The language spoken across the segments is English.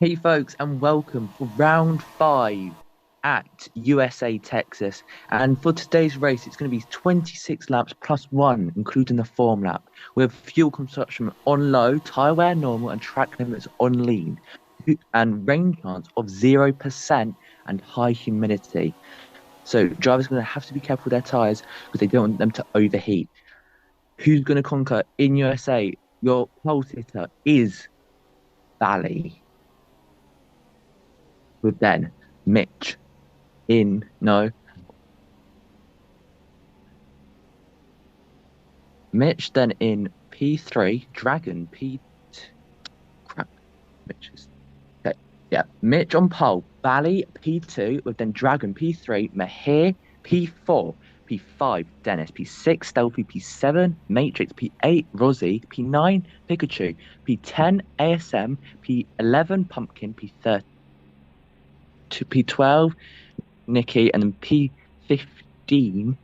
Hey folks, and welcome for round five at USA Texas. And for today's race, it's going to be 26 laps plus one, including the form lap, with fuel consumption on low, tyre wear normal, and track limits on lean, and rain chance of 0% and high humidity. So drivers are going to have to be careful with their tyres because they don't want them to overheat. Who's going to conquer in USA? Your pole sitter is Valley, with then Mitch in no Mitch, then in P3, Dragon P crap. Mitch is okay. Yeah, Mitch on pole, Bally P2 with then Dragon P3, Mahir P4, P5, Dennis P6, Stealthy P7, Matrix P8, Rosie P9, Pikachu P10, ASM P11, Pumpkin P13, P12, Nikki, and then P15,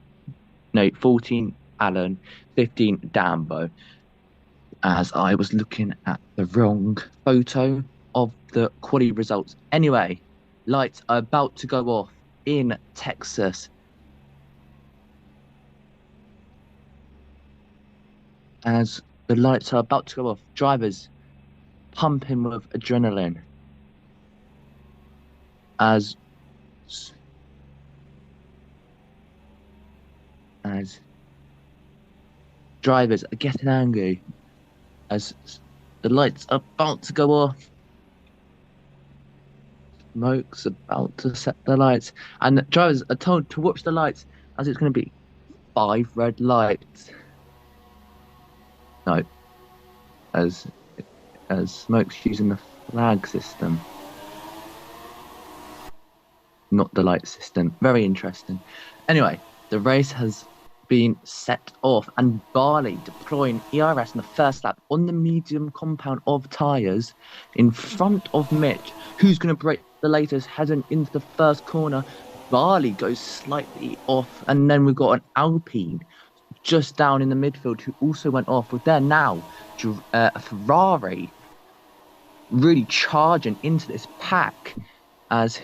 no, 14, Alan, 15, Dambo, as I was looking at the wrong photo of the quali results. Anyway, lights are about to go off in Texas as the lights are about to go off. Drivers pumping with adrenaline as as drivers are getting angry as the lights are about to go off. Smoke's about to set the lights, and the drivers are told to watch the lights as it's going to be five red lights. No, as Smoke's using the flag system, not the light system. Very interesting. Anyway, the race has been set off, and Barley deploying ERS in the first lap on the medium compound of tyres in front of Mitch, who's going to break the latest, heading into the first corner. Barley goes slightly off, and then we've got an Alpine just down in the midfield who also went off. With there now, a Ferrari really charging into this pack as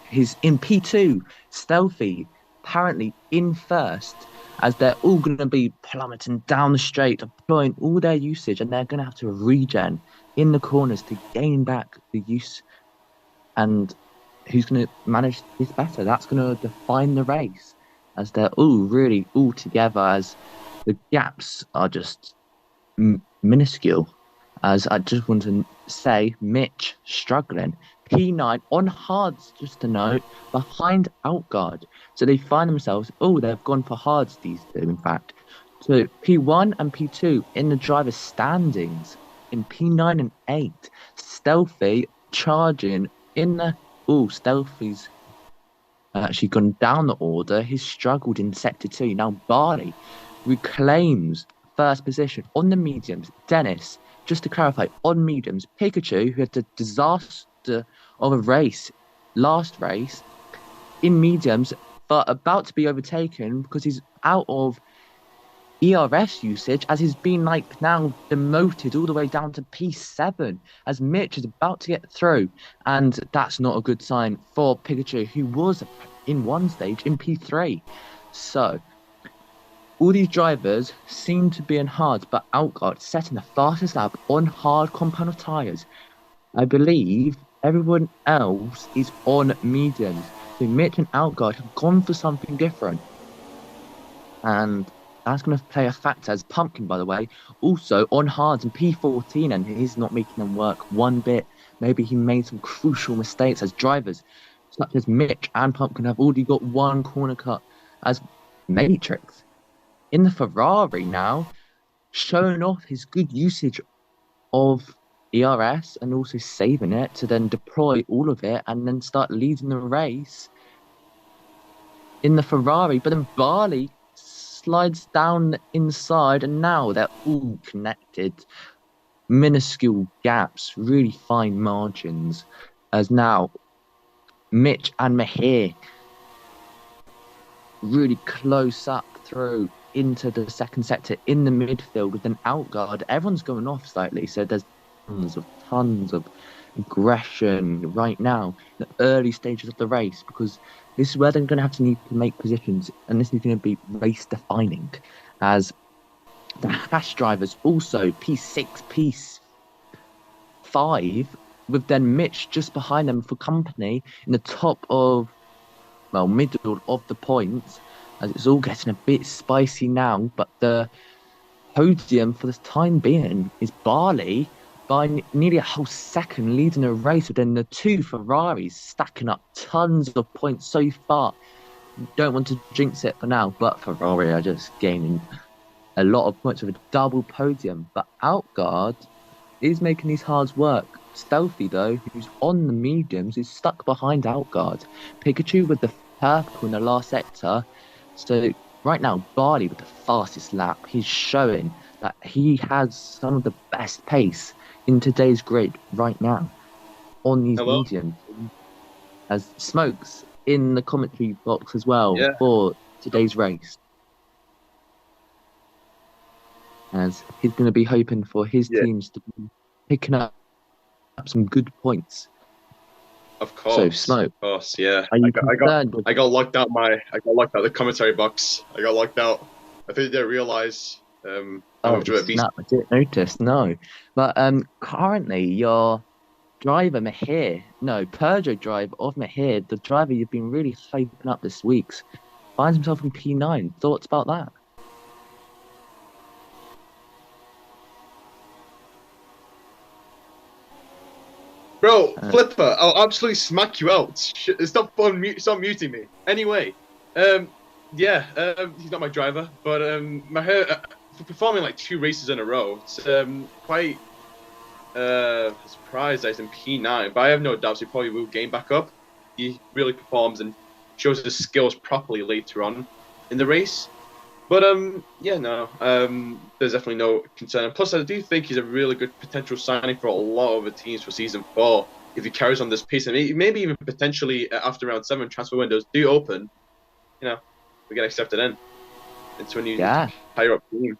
he's in P2, Stealthy apparently in first, as they're all going to be plummeting down the straight, deploying all their usage, and they're going to have to regen in the corners to gain back the use. And who's going to manage this better? That's going to define the race, as they're all really all together, as the gaps are just minuscule. As I just want to say, Mitch struggling. P9 on hards, just to note, behind Outguard. So they find themselves, they've gone for hards, these two, in fact. So P1 and P2 in the driver's standings in P9 and 8. Stealthy charging in the. Stealthy's actually gone down the order. He's struggled in sector 2. Now Barley reclaims first position on the mediums. Dennis, just to clarify, on mediums, Pikachu, who had the disaster of a race, last race, in mediums, but about to be overtaken because he's out of ERS usage, as he's been now demoted all the way down to P7, as Mitch is about to get through, and that's not a good sign for Pikachu, who was in one stage in P3. So all these drivers seem to be in hards, but Outguard setting the fastest lap on hard compound of tyres. I believe everyone else is on mediums. So Mitch and Outguard have gone for something different. And that's going to play a factor, as Pumpkin, by the way, also on hards and P14, and he's not making them work one bit. Maybe he made some crucial mistakes, as drivers such as Mitch and Pumpkin have already got one corner cut, as Matrix in the Ferrari now, showing off his good usage of ERS and also saving it to then deploy all of it and then start leading the race in the Ferrari. But then Barley slides down the inside, and now they're all connected. Minuscule gaps, really fine margins, as now Mitch and Mahir really close up through into the second sector in the midfield with an Outguard. Everyone's going off slightly, so there's tons of aggression right now, the early stages of the race, because this is where they're going to have to need to make positions, and this is going to be race defining, as the Hash drivers also P6, P5, with then Mitch just behind them for company in the top of, well, middle of the points, as it's all getting a bit spicy now. But the podium for the time being is Barley by nearly a whole second leading the race, with then the two Ferraris stacking up tons of points so far. Don't want to jinx it for now, but Ferrari are just gaining a lot of points with a double podium. But Outguard is making these hards work. Stealthy, though, who's on the mediums, is stuck behind Outguard. Pikachu with the purple in the last sector. So right now, Barley with the fastest lap. He's showing that he has some of the best pace in today's grid right now on these Hello? mediums. As Smokes in the commentary box as well Yeah. for today's race. As he's going to be hoping for his teams to be picking up some good points. Of course. So, Smoke. Of course, yeah. Are you concerned? I got locked out the commentary box. I got locked out. I think they didn't realize Oh, snap, I didn't notice, no. But currently your driver Mahir, no, Peugeot driver of Mahir, the driver you've been really hyping up this week, finds himself in P9. Thoughts about that? Bro, Flippa, I'll absolutely smack you out. Stop muting me. Anyway, yeah, he's not my driver, but Mahir, for performing like 2 races in a row, it's quite surprised that he's in P9, but I have no doubts he probably will gain back up. He really performs and shows his skills properly later on in the race. But yeah, no, there's definitely no concern. Plus, I do think he's a really good potential signing for a lot of the teams for season 4 if he carries on this pace, and maybe even potentially after round 7 transfer windows do open. You know, we get accepted into a new higher up team.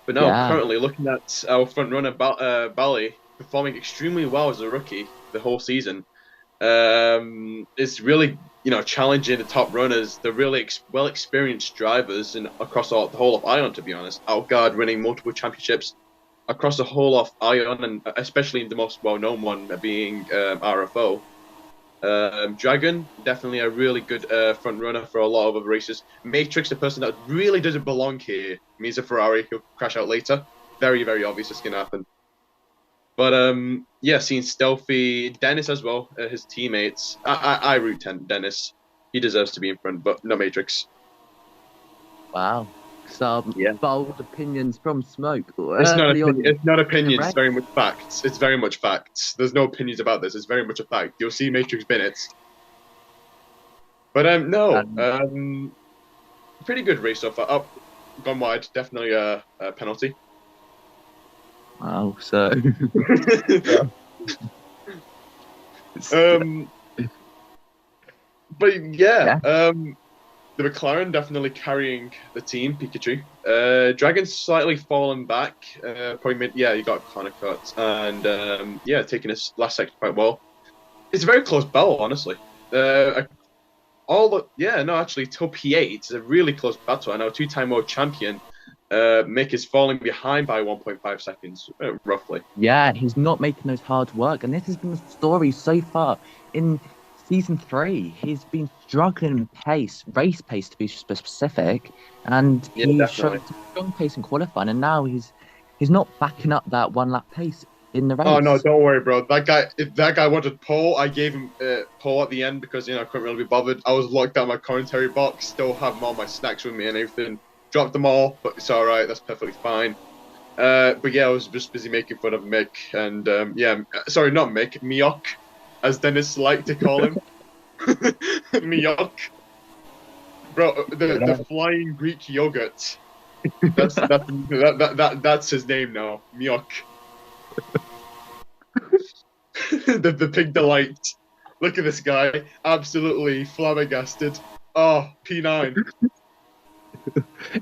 But no, currently looking at our front runner Bally performing extremely well as a rookie the whole season. It's really, challenging the top runners, the really well experienced drivers across the whole of Ion, to be honest. Outguard winning multiple championships across the whole of Ion, and especially the most well-known one being RFO. Dragon, definitely a really good front runner for a lot of other races. Matrix, the person that really doesn't belong here, means a Ferrari, he'll crash out later. Very, very obvious it's going to happen. But yeah, seeing Stealthy, Dennis as well, his teammates. I root Dennis. He deserves to be in front, but no Matrix. Wow. Some bold opinions from Smoke. It's not opinions, it's very much facts. It's very much facts. There's no opinions about this, it's very much a fact. You'll see Matrix Bennett. But no, pretty good race so far. Up, gone wide, definitely a penalty. Wow, so but yeah, the McLaren definitely carrying the team. Pikachu, Dragon's slightly fallen back. Probably he got a corner cut, and yeah, taking his last sector quite well. It's a very close battle, honestly. Actually, till P8, it's a really close battle. I know 2-time world champion. Mick is falling behind by 1.5 seconds, roughly. Yeah, he's not making those hard work, and this has been the story so far in season 3. He's been struggling race pace to be specific, and he showed strong pace in qualifying, and now he's not backing up that 1-lap pace in the race. Oh no, don't worry, bro. If that guy wanted pole, I gave him pole at the end because I couldn't really be bothered. I was locked out of my commentary box, still have all my snacks with me and everything. Dropped them all, but it's all right. That's perfectly fine. But yeah, I was just busy making fun of Mick and sorry, not Mick, Miok, as Dennis liked to call him. Miok, bro, the flying Greek yogurt. That's his name now, Miok. the pig delight. Look at this guy, absolutely flabbergasted. Oh, P9.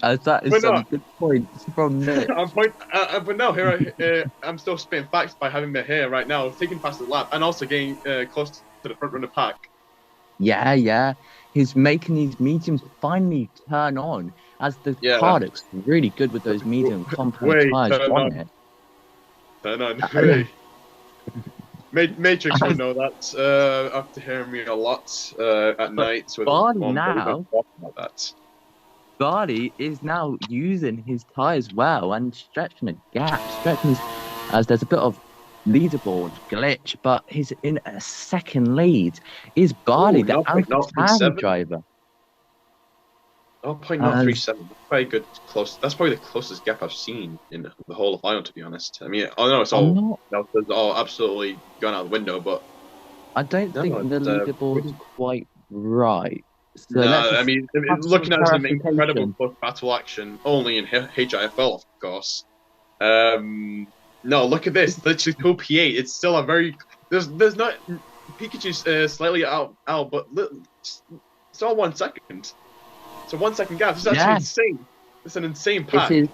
As that is But some no, good points from Mitch. but no, I'm still spitting facts by having my hair right now, taking past the lap, and also getting close to the front runner pack. Yeah, yeah. He's making these mediums finally turn on as the Yeah. car looks really good with those medium compound Wait, tires turn on on. it. Turn on. Yeah. Wait. Matrix will know that after hearing me a lot at But night with Barney mom. They've been now, talking about that. Barney is now using his tires well and stretching a gap, as there's a bit of leaderboard glitch, but he's in a second lead. Is Barney Ooh, the Alpha Tauri 0.037? driver? 0.037. That's quite good. Close. That's probably the closest gap I've seen in the whole of Ion, to be honest. I mean, I know I'm not. it's all absolutely gone out the window, but I don't no, think the it's leaderboard's quite right. So let's no. I just mean, have some looking at some incredible clarification. close battle action only in HIFL, of course. No, look at this. Literally till P8. It's still a very there's not Pikachu's slightly out, but it's all 1 second. It's a 1 second gap. This is actually Yeah, insane. It's an insane this pack. is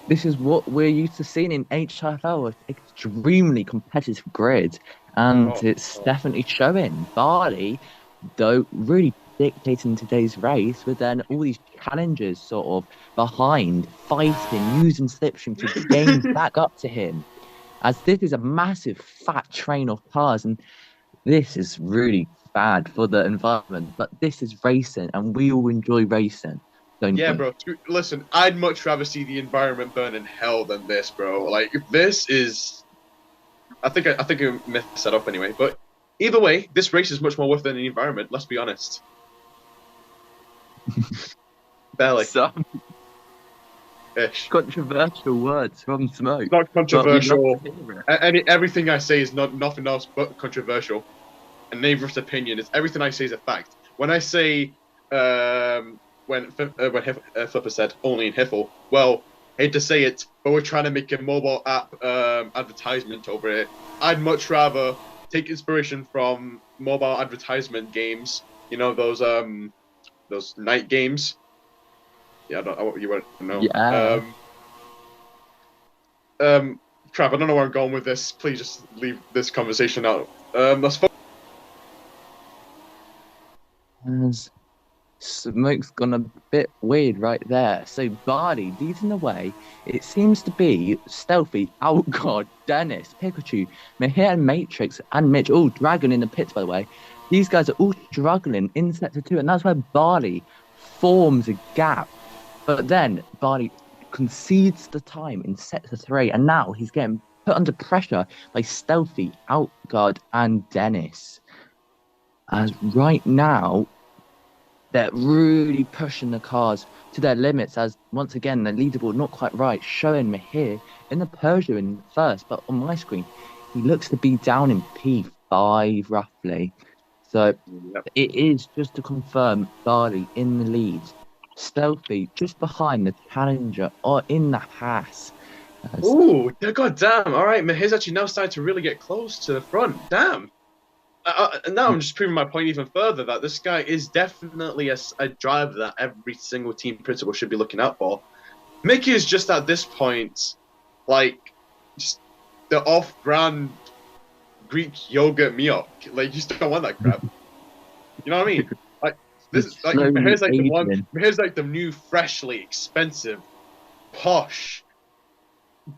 this is what we're used to seeing in HIFL, with extremely competitive grid, and Oh, it's oh. definitely showing. Barley, though, really dictating today's race, with then all these challengers sort of behind, fighting, using slipstream to gain back up to him. As this is a massive fat train of cars, and this is really bad for the environment. But this is racing, and we all enjoy racing, don't Yeah, we? bro. Listen, I'd much rather see the environment burn in hell than this, bro. Like this is. I think I messed that up anyway. But either way, this race is much more worth it than the environment. Let's be honest. Barely. Some Ish. controversial words from Smoke, It's not but we love to controversial. hear it. Everything I say is nothing else but controversial. And neighbor's opinion is everything I say is a fact. When I say Flippa said only in HIFL, well, hate to say it, but we're trying to make a mobile app advertisement over it. I'd much rather take inspiration from mobile advertisement games. You know those night games. Yeah, I don't know what you want to know. Yeah. Crap, I don't know where I'm going with this. Please just leave this conversation out. Let's As Smoke's gone a bit weird right there. So Barley leading the way. It seems to be Stealthy, Outguard, Dennis, Pikachu, Mahir, Matrix, and Mitch, all Dragon in the pits, by the way. These guys are all struggling in sector 2, and that's where Barley forms a gap. But then Barley concedes the time in sector 3, and now he's getting put under pressure by Stealthy, Outguard, and Dennis. As right now, they're really pushing the cars to their limits, as once again the leaderboard not quite right, showing me here in the Persia in first, but on my screen he looks to be down in P5 roughly. So it is just to confirm Barley in the lead. Stealthy just behind the challenger or in the pass. Ooh, god damn. All right, Mahir's actually now starting to really get close to the front. Damn. Now I'm just proving my point even further that this guy is definitely a driver that every single team principal should be looking out for. Mickey is just at this point, like, just the off-brand Greek yogurt Miyok. Like, you just don't want that crap. You know what I mean? Like, this is like Mahir's like the one. Mahir's like the new, freshly expensive, posh,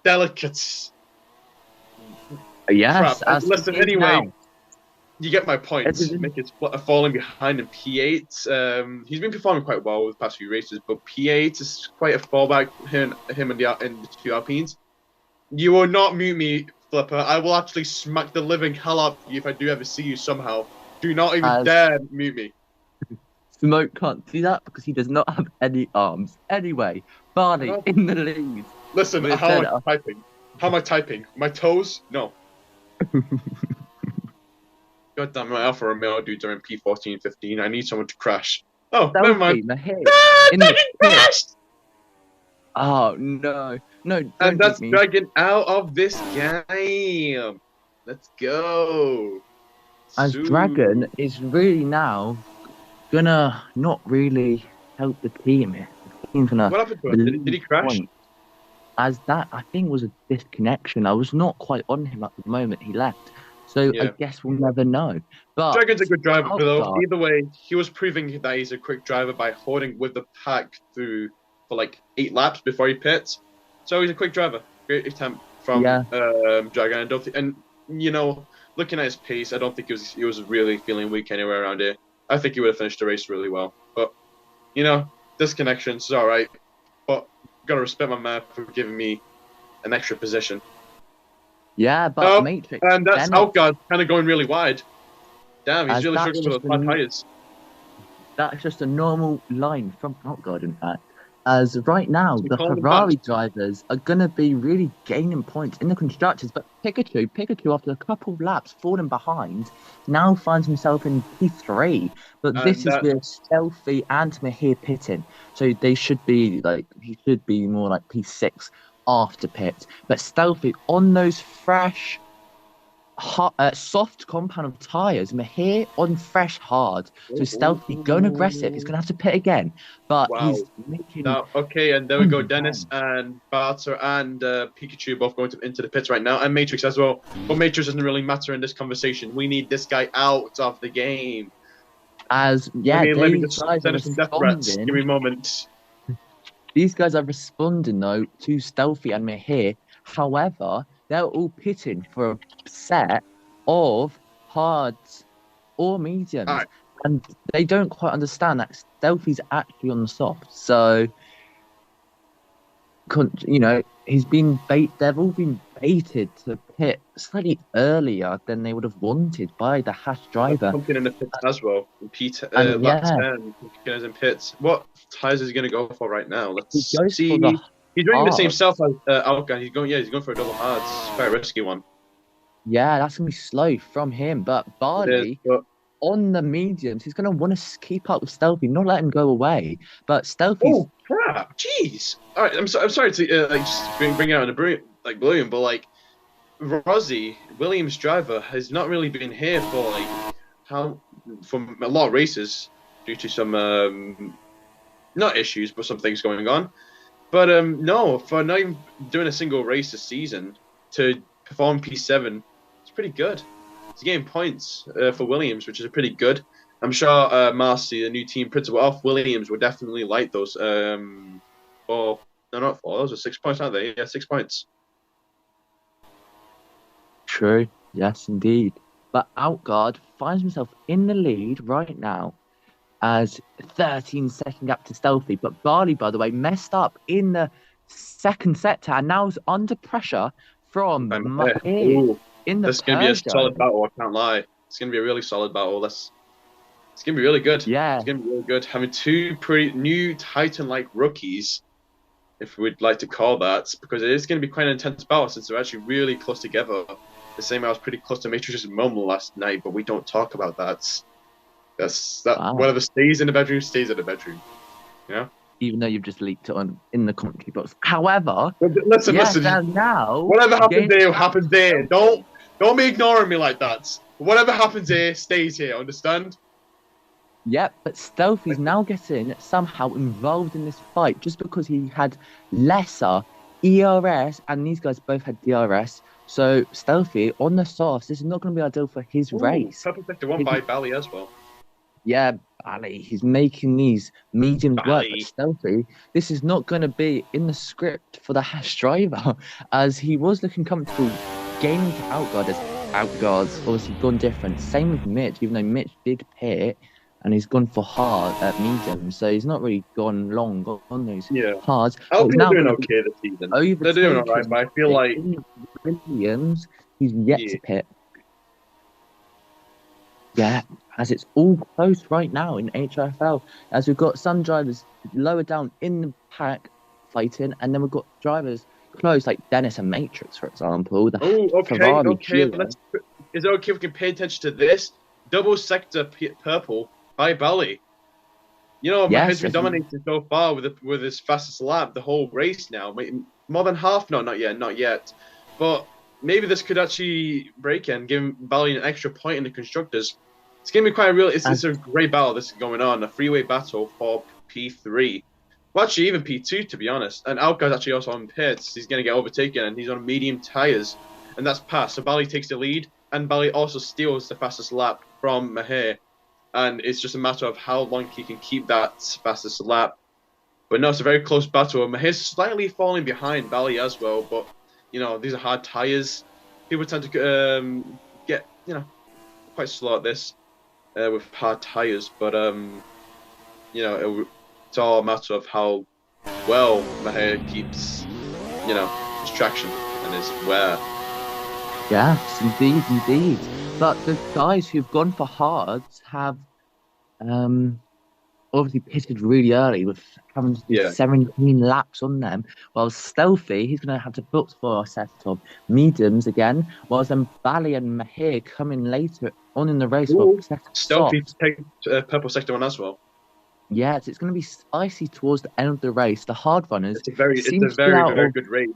delicate. Yes, crap. Listen, anyway. Now. You get my point. Mick is falling behind in P8. He's been performing quite well with the past few races, but P8 is quite a fallback. Him and the two Alpines. You will not mute me, Flipper. I will actually smack the living hell out of you if I do ever see you somehow. Do not even dare mute me. Smoke can't do that because he does not have any arms. Anyway, Barney in the lead. Listen, how am I typing? How am I typing? My toes? No. God damn, my Alfa Romeo dudes are in P14, 15. I need someone to crash. Oh, never mind. In the crashed! Oh, no. No, and that's Dragon out of this game. Let's go. As Dragon is really now gonna not really help the team if the team's gonna What happened to him? Did lose he crash? points. As that, I think, was a disconnection. I was not quite on him at the moment he left, so I Yeah. guess we'll never know. But Dragon's a good driver, oh though. god, Either way, he was proving that he's a quick driver by holding with the pack through for like 8 laps before he pits. So he's a quick driver. Great attempt from yeah, Dragon. I don't think, and you know, looking at his pace, I don't think he was really feeling weak anywhere around here. I think he would have finished the race really well. But you know, disconnections is all right. But gotta respect my man for giving me an extra position. yeah. But Oh, Matrix, and that's Dennis, Outguard kind of going really wide. Damn, he's as really that's struggling with just those flat a tires. that's just a normal line from Outguard, in fact. As right now, So the calling him Ferrari back. drivers are going to be really gaining points in the constructors. But Pikachu, after a couple of laps, falling behind, now finds himself in P3. But And this is that with Stealthy and Mahir pitting. So they should be like, he should be more like P6 after pit. But Stealthy on those fresh soft compound of tires. Mahir on fresh hard. So Stealthy going aggressive. He's going to have to pit again. But wow. he's making Now, okay, and there we tons go. of Dennis time. and Barter and Pikachu both going into the pits right now, and Matrix as well. But Matrix doesn't really matter in this conversation. We need this guy out of the game. As Let yeah, me these just guys are send us some death threats. Give me a responding. moment. These guys are responding though to Stealthy and Mahir. However, they're all pitting for a set of hards or All mediums, right. and they don't quite understand that Stealthy's actually on the soft. So you know, he's been they've all been baited to pit slightly earlier than they would have wanted by the Hash driver. Pumpkin in the pits as well. Pete, And lap yeah, 10, Pumpkin is in pits. What tires is he going to go for right now? he Let's goes for the see. He's running the same hard. self as Outguy. He's going for a double hard. It's quite a risky one. Yeah, that's gonna be slow from him. But It is, Barley but on the mediums, he's gonna want to keep up with Stealthy, not let him go away. But Stealthy's oh crap! Jeez. All right, I'm sorry to like just bring it out in a balloon, but like Rozzy Williams driver has not really been here for like how for a lot of races due to some not issues but some things going on. But no, for not even doing a single race this season to perform P7, it's pretty good. He's getting points for Williams, which is pretty good. I'm sure Marcy, the new team principal of Williams, would definitely like those. Four, no, not four. Those are 6 points, aren't they? Yeah, 6 points. true, yes, indeed. But Outguard finds himself in the lead right now as 13-second gap to Stealthy. But Barley, by the way, messed up in the second sector and now is under pressure from Mahir Ooh, in the this is going to be a Peugeot. solid battle. I can't lie. It's going to be a really solid battle. It's going to be really good. Yeah, It's going to be really good. Having two pretty new Titan-like rookies, if we'd like to call that, because it is going to be quite an intense battle since they're actually really close together. The same, I was pretty close to Matrix's mum last night, but we don't talk about that. That. wow. Whatever stays in the bedroom stays in the bedroom. Yeah. Even though you've just leaked it on in the commentary box. However, Listen, yes, listen. and now Whatever happens game here happens there. Don't be ignoring me like that. Whatever happens here stays here. Understand? Yep, but Stealthy's now getting somehow involved in this fight just because he had lesser ERS and these guys both had DRS. So Stealthy on the source, this is not going to be ideal for his race. Purple sector one by Bally as well. Yeah, Bally, he's making these mediums work, but Stealthy, this is not going to be in the script for the Hash driver, as he was looking comfortable gaining to Outguard as Outguard's obviously gone different. Same with Mitch, even though Mitch did pit and he's gone for hard at medium, so he's not really gone long on those hards. Alpine are doing okay this season. They're doing alright, but I feel like Williams, he's yet to pit. Yeah, as it's all close right now in HIFL, as we've got some drivers lower down in the pack fighting, and then we've got drivers close like Dennis and Matrix, for example. Okay. Is it okay if we can pay attention to this? Double sector purple by Bally. You know, has been dominating so far with his fastest lap the whole race now. More than half? No, not yet. But maybe this could actually break and give Bally an extra point in the constructors. It's going to be quite a real. It's a great battle. This is going on, a freeway battle for P3. Well, actually, even P2, to be honest. And Algar's actually also on pits. He's going to get overtaken, and he's on medium tyres. And that's passed. So Bali takes the lead, and Bali also steals the fastest lap from Mahir. And it's just a matter of how long he can keep that fastest lap. But no, it's a very close battle. Mahir's slightly falling behind Bali as well. But, you know, these are hard tyres. People tend to get, you know, quite slow at this with hard tyres. But, you know, it's all a matter of how well Mahir keeps, you know, his traction and his wear. Yes, indeed, indeed. But the guys who've gone for hards have obviously pitted really early with having to do 17 laps on them. While Stealthy, he's going to have to book for a set of mediums again. Whilst then Bali and Mahir come in later on in the race for a set of Stealthy softs. take purple sector one as well. Yes, it's going to be spicy towards the end of the race. The hard runners. It's a very good race.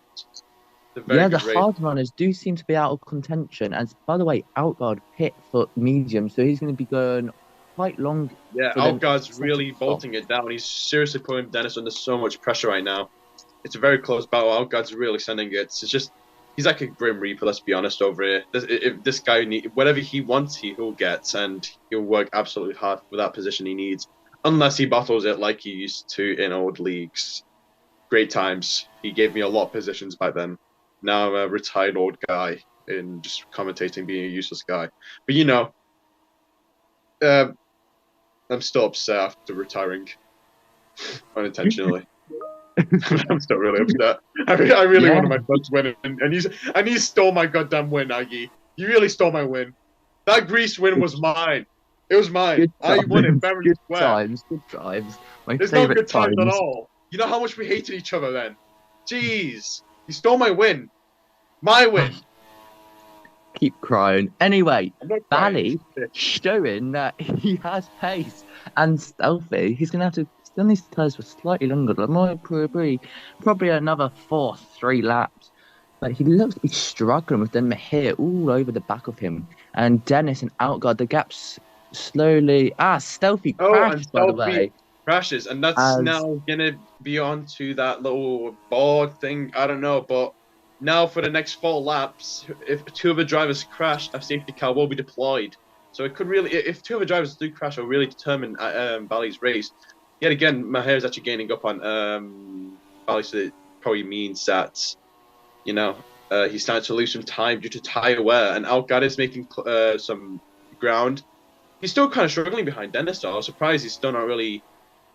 The hard runners do seem to be out of contention. And by the way, Outguard hit for medium, so he's going to be going quite long. Yeah, Outguard's really bolting it down. He's seriously putting Dennis under so much pressure right now. It's a very close battle. Outguard's really sending it. It's just, he's like a Grim Reaper, let's be honest, over here. If this guy whatever he wants, he'll get, and he'll work absolutely hard for that position he needs. Unless he battles it like he used to in old leagues. Great times. He gave me a lot of positions back then. Now I'm a retired old guy in just commentating, being a useless guy. But you know, I'm still upset after retiring, unintentionally. I'm still really upset. I really wanted my first win, and he stole my goddamn win, Aggie. You really stole my win. That Greece win was mine. It was mine. I won it very good square. Good times. There's no good times at all. You know how much we hated each other then? Jeez. You stole my win. My win. Keep crying. Anyway, Bali showing that he has pace and Stealthy. He's going to have to stay on these tyres for slightly longer. Probably another 3 laps. But he looks to be struggling with them here all over the back of him. And Dennis and Outguard, the gaps slowly. Stealthy crashed, by the way. Crashes, and that's now going to be on to that little board thing. I don't know, but now for the next 4 laps, if 2 of the drivers crash, a safety car will be deployed. So it could really, if 2 of the drivers do crash, it'll really determine Bali's race. Yet again, Mahir is actually gaining up on Bali, so it probably means that, you know, he's starting to lose some time due to tyre wear, and Outguard is making some ground. He's still kind of struggling behind Dennis, though. I was surprised he's still not really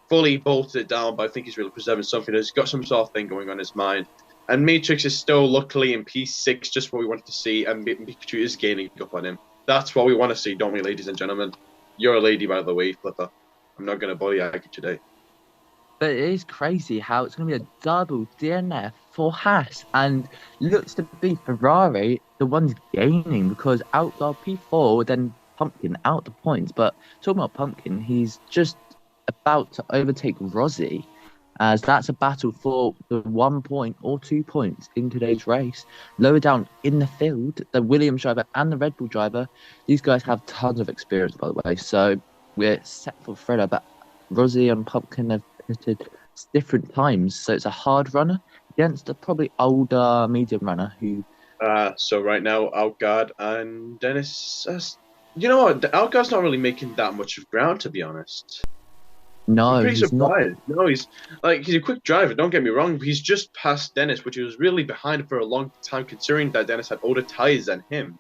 fully bolted it down, but I think he's really preserving something. He's got some sort of thing going on in his mind. And Matrix is still luckily in P6, just what we wanted to see, and Pikachu is gaining up on him. That's what we want to see, don't we, ladies and gentlemen? You're a lady, by the way, Flippa. I'm not going to bully you today. But it is crazy how it's going to be a double DNF for Haas, and looks to be Ferrari the ones gaining, because Outlaw P4, then Pumpkin out the points. But talking about Pumpkin, he's just about to overtake Rossi, as that's a battle for the 1 point or 2 points in today's race. Lower down in the field, the Williams driver and the Red Bull driver, these guys have tons of experience, by the way, so we're set for thriller. But Rossi and Pumpkin have pitted different times, so it's a hard runner against a probably older medium runner who... So right now, Outguard and Dennis... you know what? Outguard's not really making that much of ground, to be honest. No, I'm pretty he's surprised. not. No, he's a quick driver, don't get me wrong, but he's just past Dennis, which he was really behind for a long time, considering that Dennis had older tyres than him.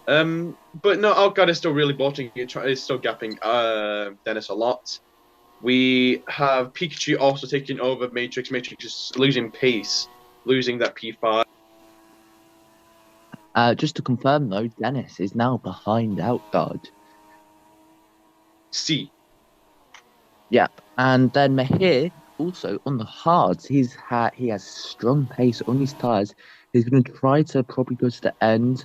But no, Outguard is still really bolting. Is still gapping Dennis a lot. We have Pikachu also taking over Matrix. Matrix is losing pace, losing that P5. Just to confirm, though, Dennis is now behind Outguard. C. Yep, and then Mahir also on the hards. He has strong pace on his tyres. He's going to try to probably go to the end.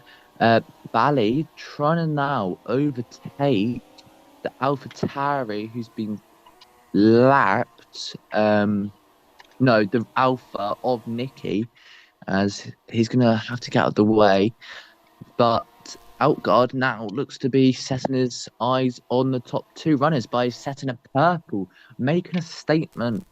Bali trying to now overtake the AlphaTauri, who's been lapped. The Alpha of Nikki, as he's going to have to get out of the way. But Outguard now looks to be setting his eyes on the top two runners by setting a purple, making a statement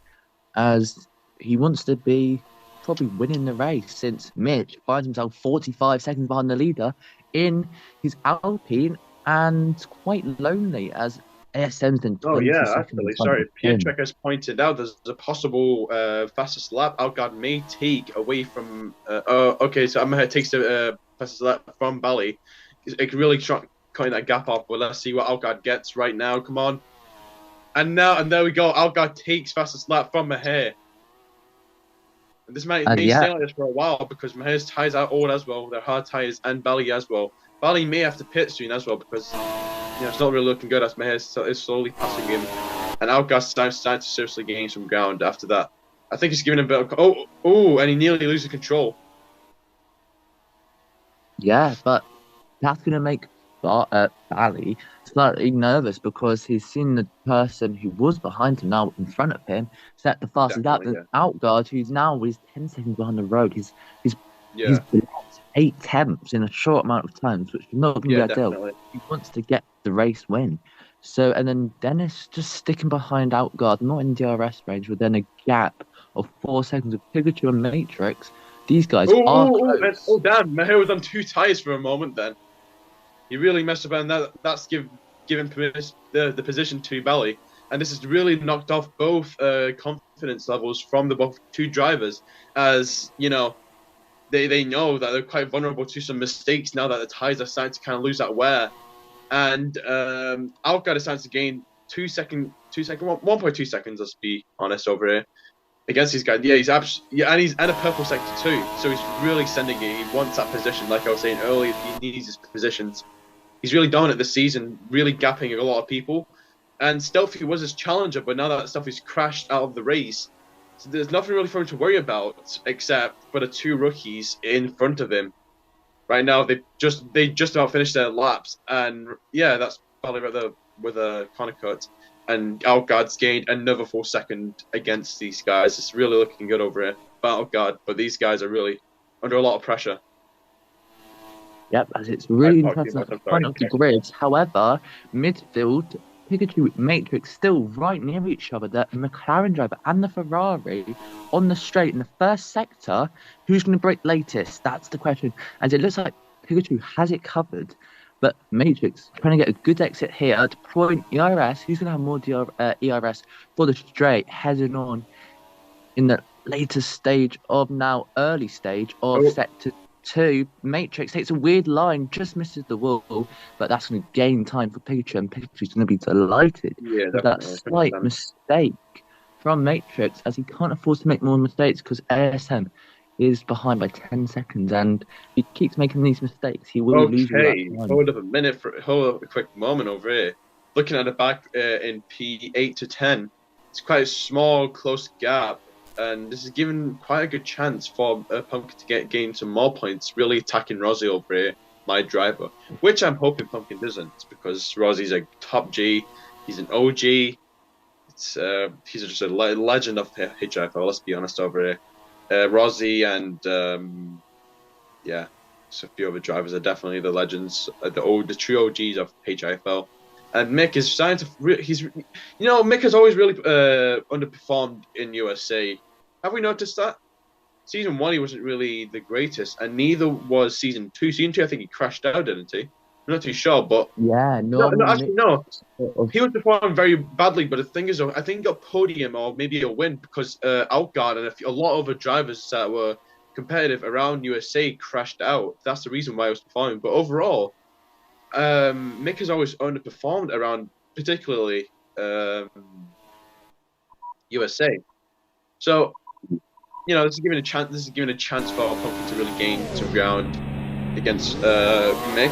as he wants to be probably winning the race since Mitch finds himself 45 seconds behind the leader in his Alpine and quite lonely as ASM's in Oh 20 yeah, seconds in actually, front sorry. of him. Pietrek has pointed out there's a possible fastest lap Outguard may take away from. Okay, so I'm takes the fastest lap from Bali. It can really try cutting that gap off. But let's see what Outguard gets right now. Come on, and there we go. Outguard takes fastest lap from Maher. And this may Yeah, stay like this for a while because Maher's tires are old as well. They're hard tires, and Bali as well. Bali may have to pit soon as well because it's not really looking good as Maher is slowly passing him. And Outguard's starting to seriously gain some ground after that. I think he's giving him a bit of... and he nearly loses control. yeah, but that's going to make Bali slightly nervous because he's seen the person who was behind him now in front of him set the fastest lap. Definitely, The Outguard, who's now is 10 seconds behind the road, he's yeah. blocked 8 tenths in a short amount of times, which is not going to be ideal. Definitely. He wants to get the race win. So, and then Dennis just sticking behind Outguard, not in DRS range, within a gap of 4 seconds with Pikachu and Matrix. These guys are close. Damn, Maher was on 2 tires for a moment then. He really messed up, and that's given the position to Bali. And this has really knocked off both confidence levels from the both two drivers, as they know that they're quite vulnerable to some mistakes now that the tires are starting to kind of lose that wear. And Outguard is starting to gain 1.2 seconds. Let's be honest over here against these guys. Yeah, and he's in a purple sector too, so he's really sending it. He wants that position, like I was saying earlier. He needs his positions. He's really dominant this season, really gapping a lot of people. And Stealthy was his challenger, but now that Stealthy's crashed out of the race, so there's nothing really for him to worry about except for the two rookies in front of him. Right now, they just about finished their laps, and yeah, that's probably right there with a corner cut. And Outguard's gained another full second against these guys. It's really looking good over here for Outguard, but these guys are really under a lot of pressure. Yep, as it's really interesting at the front of the grid. However, midfield, Pikachu, Matrix still right near each other. The McLaren driver and the Ferrari on the straight in the first sector. Who's going to break latest? That's the question. As it looks like Pikachu has it covered, but Matrix trying to get a good exit here, deploying ERS. Who's going to have more ERS for the straight, heading on in the later stage of early stage of sector 2. Matrix takes a weird line, just misses the wall, but that's going to gain time for Pikachu, and Pikachu's going to be delighted with that slight mistake from Matrix, as he can't afford to make more mistakes because ASM is behind by 10 seconds, and if he keeps making these mistakes, he will lose all that time. Hold up a quick moment over here. Looking at the back in P8 to 10, it's quite a small, close gap. And this is given quite a good chance for Pumpkin to gain some more points, really attacking Rosie over here, my driver, which I'm hoping Pumpkin doesn't, because Rosie's a top G, he's an OG, he's just a legend of HIFL, let's be honest over here. Rosie and so a few other drivers are definitely the legends, the true OGs of HIFL. And Mick is starting to. Mick has always really underperformed in USA. Have we noticed that? Season 1, he wasn't really the greatest, and neither was Season 2. Season 2, I think he crashed out, didn't he? I'm not too sure, but yeah, no. He was performing very badly. But the thing is, I think he got podium or maybe a win because Outguard and a lot of other drivers that were competitive around USA crashed out. That's the reason why he was performing. But overall, Mick has always underperformed around, particularly USA. So, this is giving a chance. This is giving a chance for Pumpkin to really gain some ground against Mick.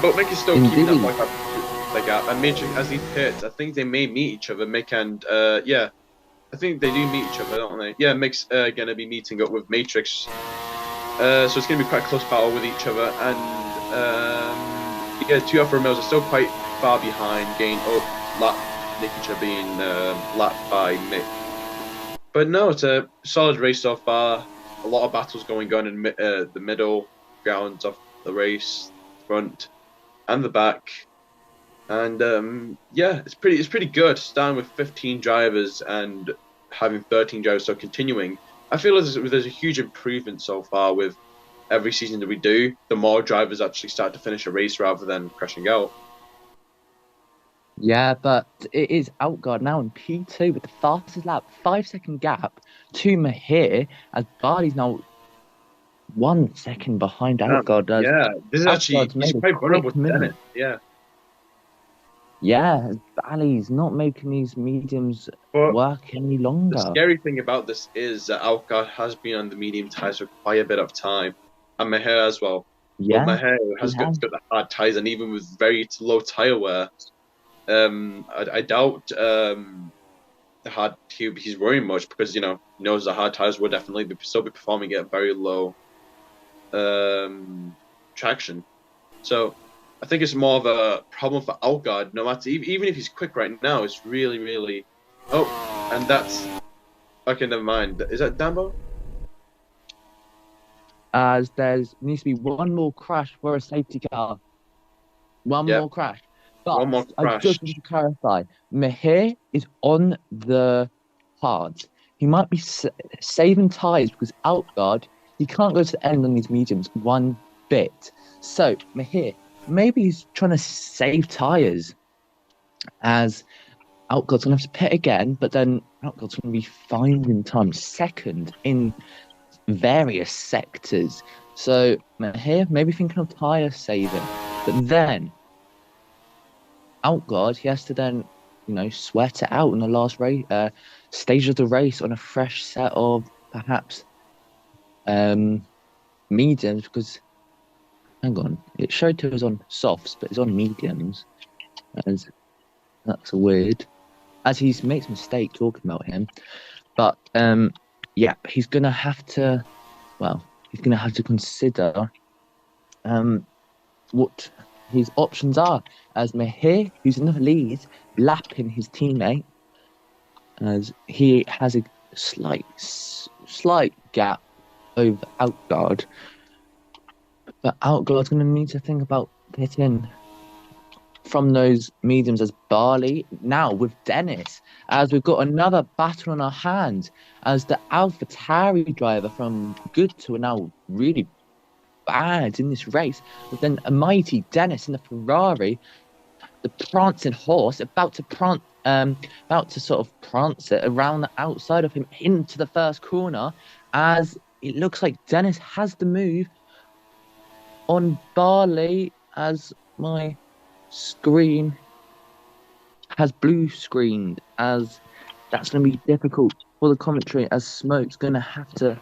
But Mick is still keeping that gap. And Matrix, as he pits, I think they may meet each other. Mick and I think they do meet each other, don't they? Yeah, Mick's gonna be meeting up with Matrix. So it's gonna be quite a close battle with each other, and two Alfa Romeos are still quite far behind, gained up, Nikicha being lapped by Mick. But no, it's a solid race so far. A lot of battles going on in the middle grounds of the race. front and the back. And yeah, it's pretty good. Starting with 15 drivers and having 13 drivers, so continuing. I feel there's a huge improvement so far with every season that we do. The more drivers actually start to finish a race rather than crashing out. Yeah, but it is Outguard now in P2 with the fastest lap, 5 second gap to Mahir, as Barley's now 1 second behind Outguard. As Yeah, this is actually Outguard's he's made a quite vulnerable quick to move. Dennis. Yeah, Yeah, Barley's not making these mediums but work any the longer. scary thing about this is that Alcott has been on the medium tires for quite a bit of time, and Maher as well. But Yeah, Maher he has has. got the hard tires, and even with very low tire wear, I doubt he's worrying much because he knows the hard tires will definitely still be performing at very low traction. So I think it's more of a problem for Alcott. No matter even if he's quick right now, it's really. Oh, and that's okay. Never mind. Is that Dambo? As there's needs to be one more crash for a safety car. One Yep. more crash. One But more I crash. just want to clarify, Mahir is on the cards. He might be saving tyres because Outguard, he can't go to the end on these mediums one bit. So, Mahir, maybe he's trying to save tyres as Outguard's going to have to pit again, but then Outguard's going to be finding time second in various sectors. So, Mahir, maybe thinking of tyre saving. But then Outguard, he has to then, sweat it out in the last race, stage of the race on a fresh set of perhaps mediums because hang on, it showed it was on softs, but it's on mediums. As that's weird. As he makes a mistake talking about him. But yeah, he's gonna have to consider what his options are. As Mahir, who's in the lead, lapping his teammate, as he has a slight gap over Outguard. But Outguard's going to need to think about pitting from those mediums as Barley. Now with Dennis, as we've got another battle on our hands, as the AlphaTauri driver from good to now really bad in this race, but then a mighty Dennis in the Ferrari, the prancing horse, about to sort of prance it around the outside of him into the first corner, as it looks like Dennis has the move on Barley, as my screen has blue screened, as that's going to be difficult for the commentary, as Smoke's going to have to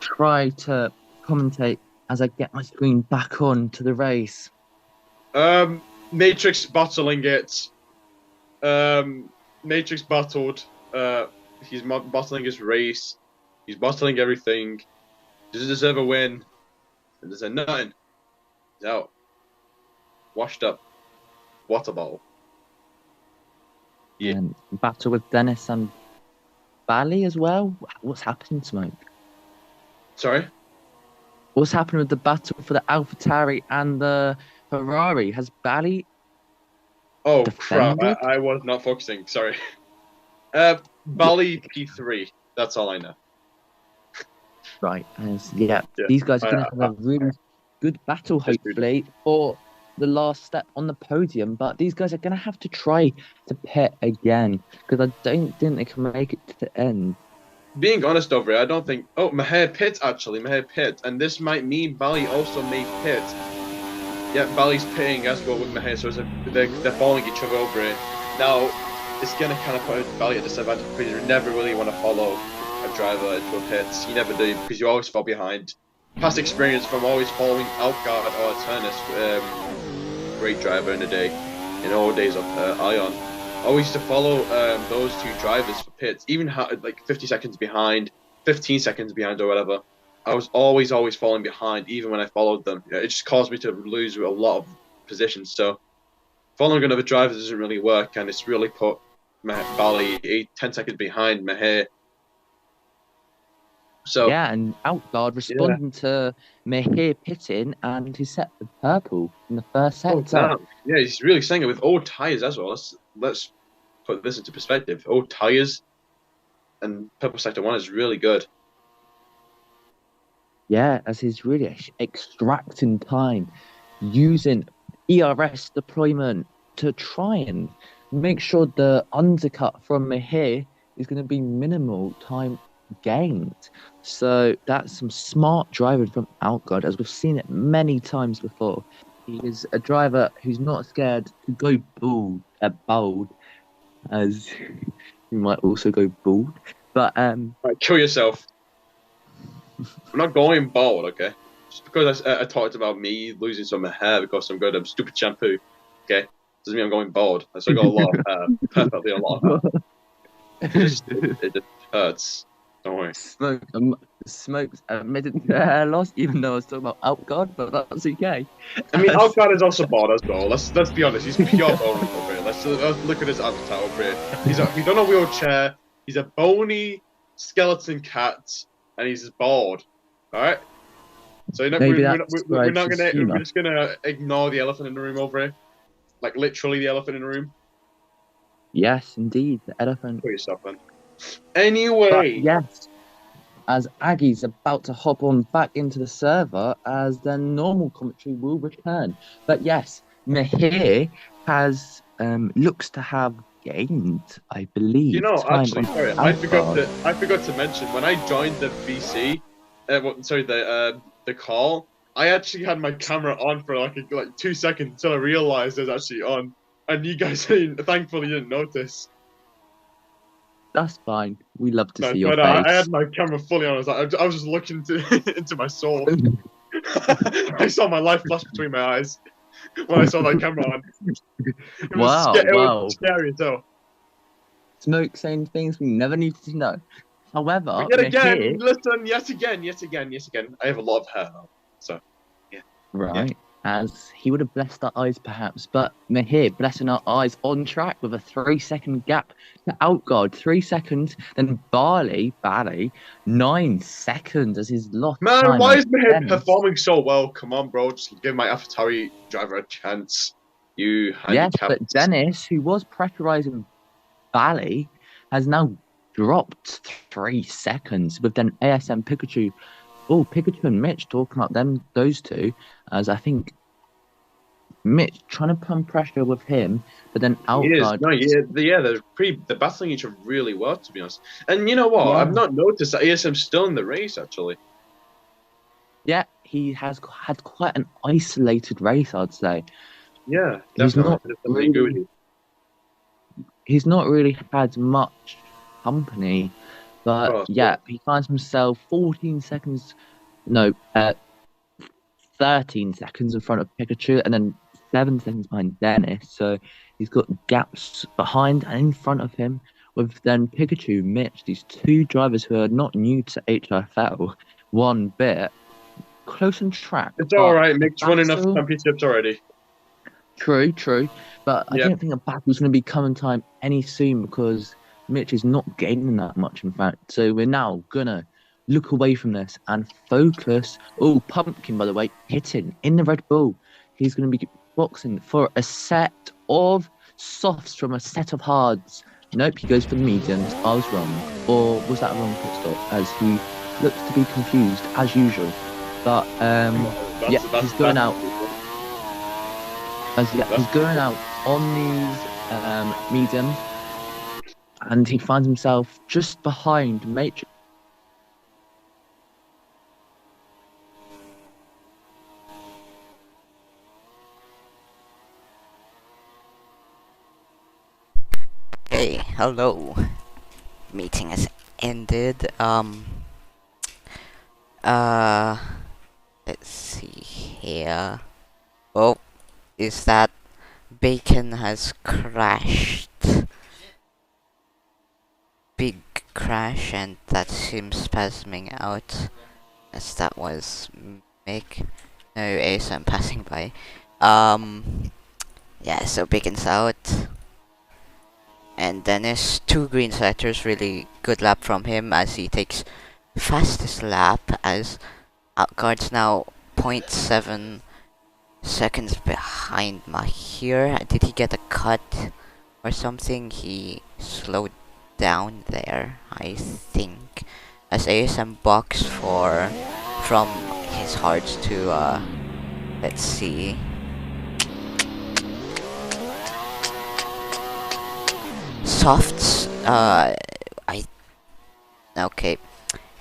try to commentate as I get my screen back on to the race. Matrix battling it. Matrix battled. He's battling his race. He's battling everything. Does he deserve a win? He deserves nothing. He's out. Washed up. Water bottle. Yeah. And battle with Dennis and Bally as well. What's happening, Smoke? Sorry? What's happening with the battle for the AlphaTauri and the Ferrari? Has Bally Oh, defended? crap. I was not focusing. Sorry. Bali P3. That's all I know. Right. Yeah, these guys are going to have a really good battle, hopefully, for the last step on the podium. But these guys are going to have to try to pit again because I don't think they can make it to the end. Being honest over it, I don't think... Oh, Maher pit, actually. Maher pit. And this might mean Bali also may pit. Yeah, Bali's pitting as well with Maher, so they're following each other over it. Now, it's going to kind of put Bali at disadvantage because you never really want to follow a driver into a pit. You never do because you always fall behind. Past experience from always following Outguard or Turnus, great driver in the day, in all days of Ion. I always used to follow those two drivers for pits, even like 50 seconds behind, 15 seconds behind or whatever. I was always falling behind, even when I followed them. It just caused me to lose a lot of positions. So following another driver doesn't really work, and it's really put Bali 10 seconds behind Maher. So Yeah, and Outguard responding to Mihir pitting, and he set the purple in the first oh sector. damn, yeah, he's really saying it with old tires as well. Let's put this into perspective. Old tires and purple sector 1 is really good. Yeah, as he's really extracting time, using ERS deployment to try and make sure the undercut from Mihir is going to be minimal time gained. So that's some smart driving from Outguard, as we've seen it many times before. He is a driver who's not scared to go bold, as you might also go bald. But Right, kill yourself. I'm not going bald, okay? Just because I talked about me losing some hair because I'm good at stupid shampoo, okay? Doesn't mean I'm going bald. I still got a lot of hair, perfectly a lot of hair. It just hurts. Don't worry. Smokes admitted to hair loss, even though I was talking about Outguard, but that's okay. I mean, Alcott is also bald as well. Let's be honest. He's pure bone over here. Let's look at his avatar over here. He's on a wheelchair. He's a bony skeleton cat, and he's bald. All right. So we're not gonna we're just gonna ignore the elephant in the room over here, like literally the elephant in the room. Yes, indeed, the elephant. Put yourself in. Anyway. But yes, as Aggie's about to hop on back into the server, as their normal commentary will return. But yes, Mihir has looks to have gained, I believe. You know, actually, sorry, I forgot to mention when I joined the VC. The call. I actually had my camera on for like 2 seconds until I realized it was actually on, and you guys thankfully didn't notice. That's fine. We love to see your face. I had my camera fully on. I was just looking into my soul. I saw my life flash between my eyes when I saw that camera on. It was scary as hell. Smoke saying things we never needed to know. However, yet again. I have a lot of hair now, so yeah. Right. Yeah. As he would have blessed our eyes, perhaps, but Mihir blessing our eyes on track with a 3-second gap to Outguard. 3 seconds, then Barley, 9 seconds as his lost. Man, why is Mihir performing so well? Come on, bro, just give my AlphaTauri driver a chance. You handicapped. Yes, but Dennis, who was pressurizing Bally, has now dropped 3 seconds with then ASM Pikachu. Oh, Pikachu and Mitch talking about those two, as I think Mitch trying to put pressure with him, but then Outguard. They're battling each other really well, to be honest. And you know what? Yeah. I've not noticed that ASM's still in the race, actually. Yeah, he has had quite an isolated race, I'd say. Yeah, definitely. He's not really had much company. But he finds himself 13 seconds in front of Pikachu, and then 7 seconds behind Dennis. So he's got gaps behind and in front of him, with then Pikachu, Mitch, these two drivers who are not new to HIFL one bit, close on track. It's all right. Mitch won enough championships already. True. But I don't think a battle's going to be coming time any soon, because Mitch is not gaining that much, in fact. So we're now gonna look away from this and focus. Oh, Pumpkin, by the way, hitting in the Red Bull. He's gonna be boxing for a set of softs from a set of hards. Nope, he goes for the mediums. I was wrong. Or was that a wrong pit stop? As he looks to be confused, as usual. But, he's going out. He's going out on these mediums. And he finds himself just behind Matrix. Hey, hello. Meeting has ended. Let's see here. Oh, is that Bacon has crashed? Big crash, and that's him spasming out, as that was Mick. No, ASM passing by. Yeah, so Bacon's out. And Dennis, 2 green sectors, really good lap from him as he takes fastest lap, as Outguard's now 0.7 seconds behind Mahir. Did he get a cut or something? He slowed down there, I think, as ASM box for from his hearts to let's see. Softs, okay.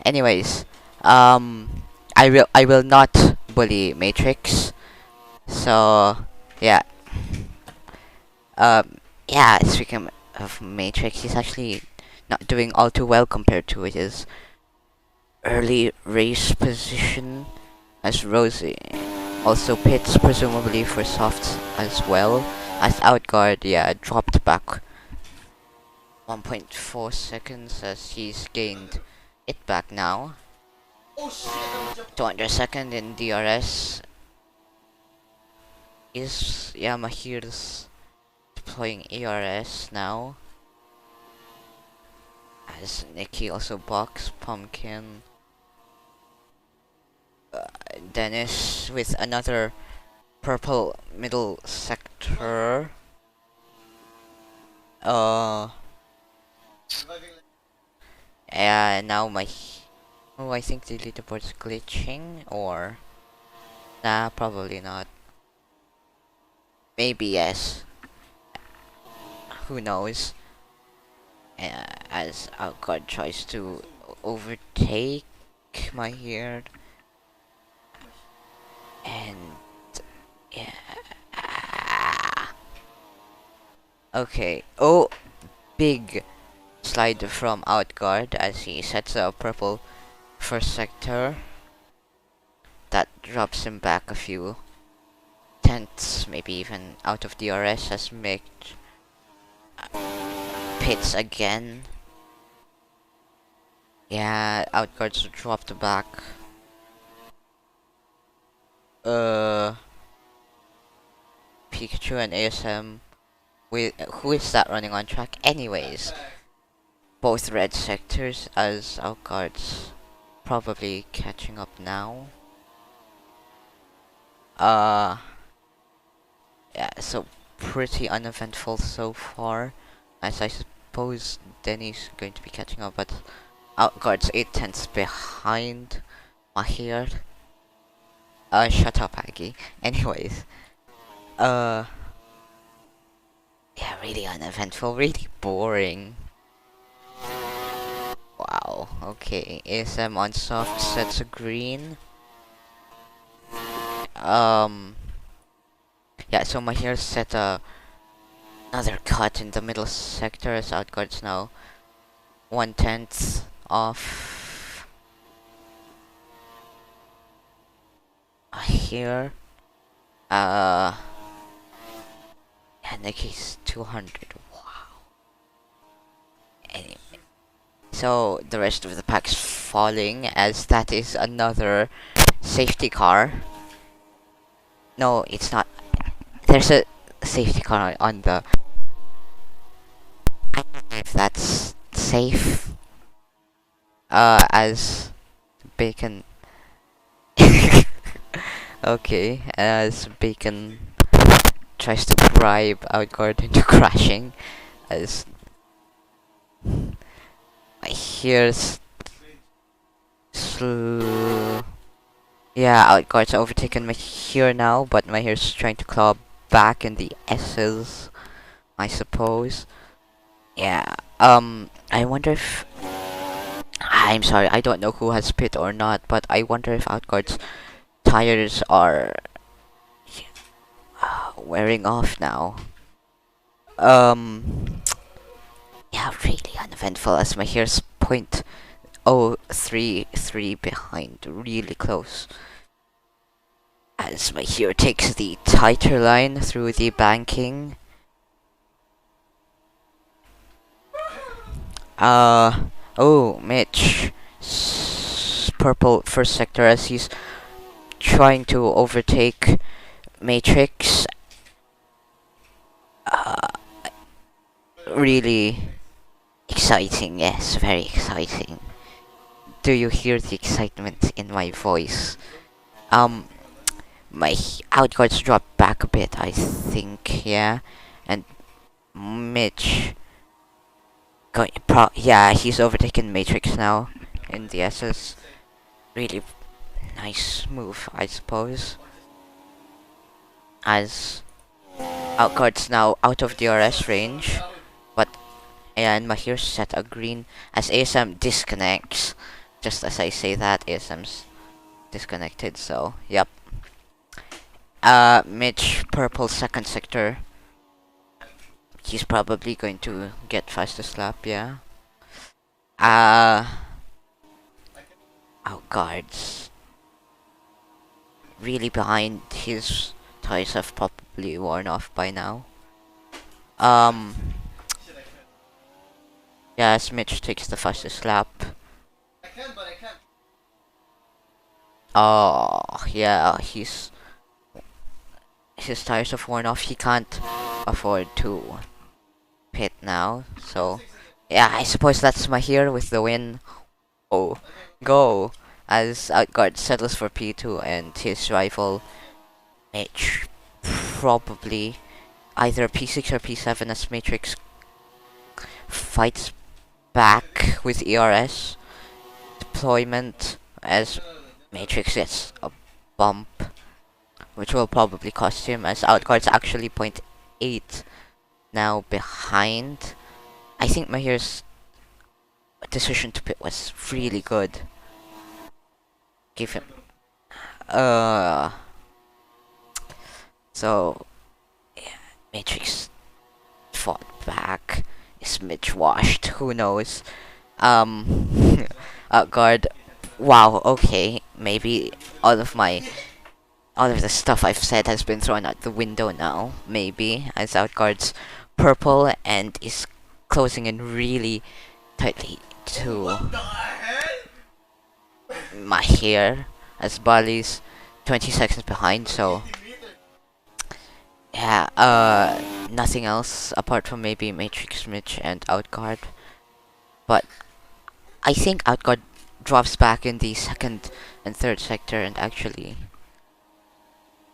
Anyways, I will not bully Matrix. So yeah, yeah. Speaking of Matrix, he's actually not doing all too well compared to his early race position, as Rosie also pits presumably for softs as well. As Outguard, yeah, dropped back 1.4 seconds as he's gained it back now. 200 second in DRS is Mahir's deploying ERS now. As Nikki also box Pumpkin. Dennis with another purple middle sector. Yeah, now oh, I think the leaderboard's glitching, or nah, probably not. Maybe yes. Who knows? As Outguard tries to overtake Mahir, and yeah. Okay. Oh, big slide from Outguard as he sets a purple first sector. That drops him back a few tenths, maybe even out of DRS, as Mick pits again. Yeah, Outguard's dropped back. Pikachu and ASM. Who is that running on track? Anyways, both red sectors, as Outguard's probably catching up now. Yeah, so pretty uneventful so far, as I suppose Denny's going to be catching up, but Outguard's 8 tenths behind Mahir. Shut up, Aggie. Anyways, yeah, really uneventful, really boring. Wow, okay, ASM on soft sets a green. Yeah, so Mahir set another cut in the middle sector, as Outguard's now 1/10 off here. Yeah, Nikki's 200. Wow. Anyway, so the rest of the pack's falling, as that is another safety car. No, it's not. There's a safety car on the. I don't know if that's safe. As Bacon. Okay, as Bacon tries to bribe Outguard into crashing, as here's yeah, Outguard's overtaken Mahir now, but Mahir's trying to claw back in the S's, I suppose. Yeah, I wonder if... I'm sorry, I don't know who has pit or not, but I wonder if Outguard's tires are wearing off now. Yeah, really uneventful, as Mahir's 0.033 behind, really close. As Mahir takes the tighter line through the banking. Oh, Mitch. Purple first sector, as he's trying to overtake Matrix. Really exciting, yes, very exciting. do you hear the excitement in my voice? My outguards dropped back a bit, I think, yeah. And Mitch yeah, he's overtaken Matrix now in the SS. Really nice move, I suppose. As outguards now out of DRS range, but and Mahir set a green as ASM disconnects. Just as I say that, ASM's disconnected, so yep. Mitch purple second sector. He's probably going to get fastest lap, yeah. Outguards really behind. His tires have probably worn off by now. Yes, Mitch takes the fastest lap. Oh, yeah, his tires have worn off. He can't afford to pit now. So, yeah, I suppose that's Mahir with the win. Oh, go! As Outguard settles for P2 and his rival Mitch probably either P6 or P7 as Matrix fights back with ERS deployment as Matrix gets a bump, which will probably cost him as Outguard's actually 0.8 now behind. I think Mahir's decision to pit was really good. Give him so yeah, Matrix fought back. Is Mitch washed? Who knows? Outguard. Wow, okay. Maybe all of the stuff I've said has been thrown out the window now. Maybe as Outguard's purple and is closing in really tightly to Mahir as Bali's 20 seconds behind, so yeah, nothing else apart from maybe Matrix Mitch and Outguard. But I think Outguard drops back in the second and third sector and actually,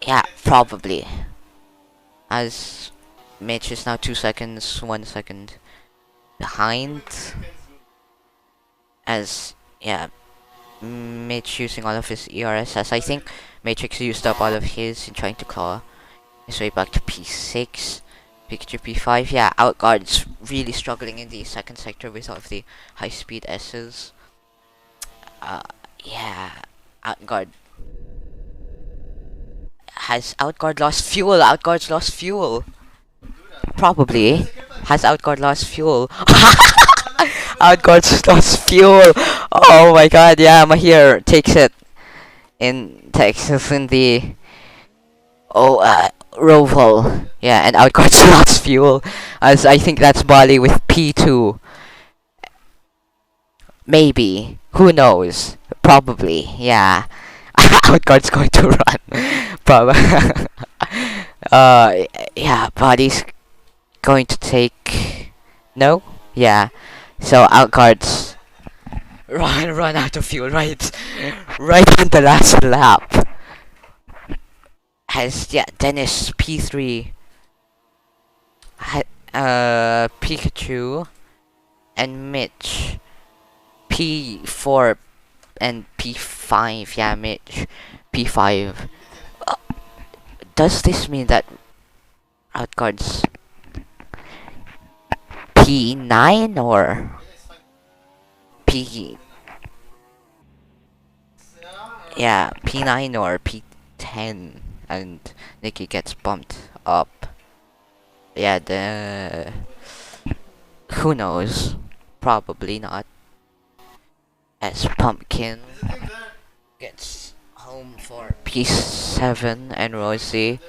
yeah, probably. As Mitch is now 2 seconds, 1 second behind. As, yeah, Mitch using all of his ERS, as I think Matrix used up all of his in trying to claw his way back to P6, Pikachu P5. Yeah, Outguard's really struggling in the second sector with all of the high speed S's. Yeah, Outguard. Has Outguard lost fuel? Outguard's lost fuel. Probably. Has Outguard lost fuel? Outguard's lost fuel. Oh my god, yeah, Mahir takes it in Texas in the Roval. Yeah, and Outguard's lost fuel. As I think that's Bali with P2. Maybe. Who knows? Probably, yeah. Outguard's going to run. Probably. Yeah, Bali's going to take. No? Yeah. So Outguard's run out of fuel right on the last lap. Has Dennis P3, Pikachu, and Mitch P4 and P5. Yeah, Mitch P5. Does this mean that Outguard's P9 or P? Yeah, P9 or P10, and Nikki gets bumped up. Yeah, who knows? Probably not. As Pumpkin gets home for P7 and Rosie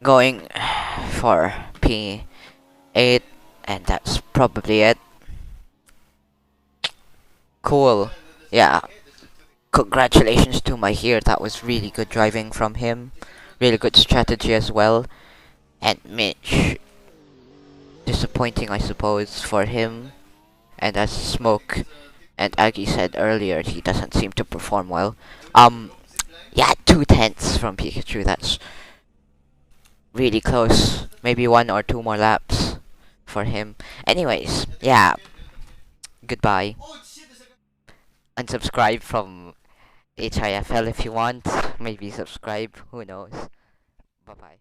going for P8, and that's probably it. Cool. Yeah. Congratulations to Mahir. That was really good driving from him. Really good strategy as well. And Mitch. Disappointing, I suppose, for him. and as Smoke and Aggie said earlier, he doesn't seem to perform well. Yeah, 2/10 from Pikachu. That's really close. Maybe 1 or 2 more laps for him. Anyways, yeah. Goodbye. Unsubscribe from HIFL if you want. Maybe subscribe. Who knows? Bye bye.